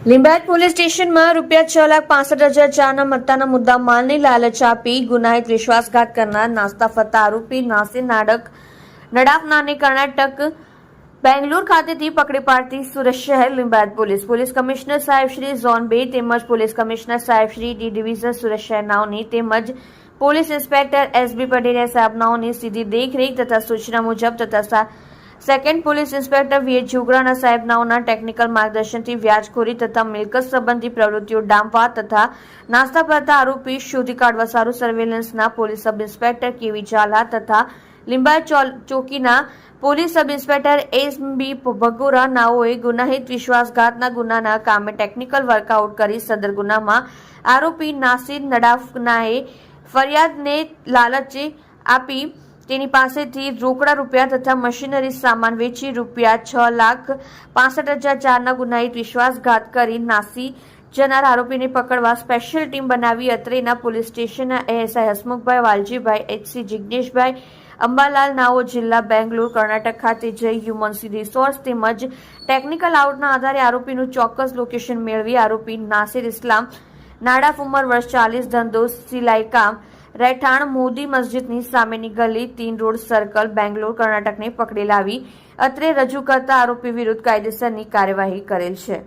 લીંબાયત police સ્ટેશનમાં ₹6,65,000 મત્તાના મુદ્દા માલની લાલચ આપી ગુનાહિત વિશ્વાસઘાત કરનાર નાસ્તા ફરતા આરોપી નાસિર નડાફનાને કર્ણાટક બેંગલુરુ ખાતેથી પકડી પાડતી સુરત શહેર લીંબાયત પોલીસ કમિશનર સાહેબ શ્રી ઝોન 2 તેમજ પોલીસ કમિશનર સાહેબ શ્રી ડી ડિવિઝન સુરત શહેરનાઓની તેમજ પોલીસ ઇન્સ્પેક્ટર એસબી પટેલિયા સાહેબનાઓની સીધી દેખરેખ તથા સૂચના મુજબ તથા second police inspector VH Jugrana સાહેબનાઓના ટેકનિકલ માર્ગદર્શનથી વ્યાજખોરી તથા મિલકત સંબંધી પ્રવૃત્તિઓ ડામવા તથા નાસ્તા ફરતા આરોપી શોધી કાઢવા સારું સર્વેલન્સના police sub inspector KV Zala તથા લીંબાયત ચોકીના police sub inspector SB Bhagora નાઓએ ગુનાહિત વિશ્વાસઘાતના ગુનાના કામે ટેકનિકલ વર્કઆઉટ કરી સદર ગુનામાં આરોપી નાસિર નડાફનાએ ફરિયાદને લાલચે આપી તેની પાસેથી રોકડા રૂપિયા તથા મશીનરી સામાન વેચી ₹6,65,000 ગુનાહિત વિશ્વાસઘાત કરી નાસી જનાર આરોપીને પકડવા સ્પેશિયલ ટીમ બનાવી અત્રેના પોલીસ સ્ટેશનના એએસઆઈ હસમુખભાઈ વાલજીભાઈ એચસી જિગ્નેશભાઈ અંબાલાલ નાઓ જિલ્લા બેંગલુરુ કર્ણાટક ખાતે જઈ હ્યુમન રિસોર્સ તેમજ ટેકનિકલ આઉટના આધારે આરોપીનું ચોક્કસ લોકેશન મેળવી આરોપી નાસિર ઇસ્લામ નાડાફ ઉંમર વર્ષ 40 ધંધો સિલાઈ કામ રહેઠાણ મોદી મસ્જિદની સામેની ગલી 3 રોડ સર્કલ બેંગલુરુ કર્ણાટકને પકડી લાવી અત્રે રજૂ કરતા આરોપી વિરુદ્ધ કાયદેસરની કાર્યવાહી કરેલ છે।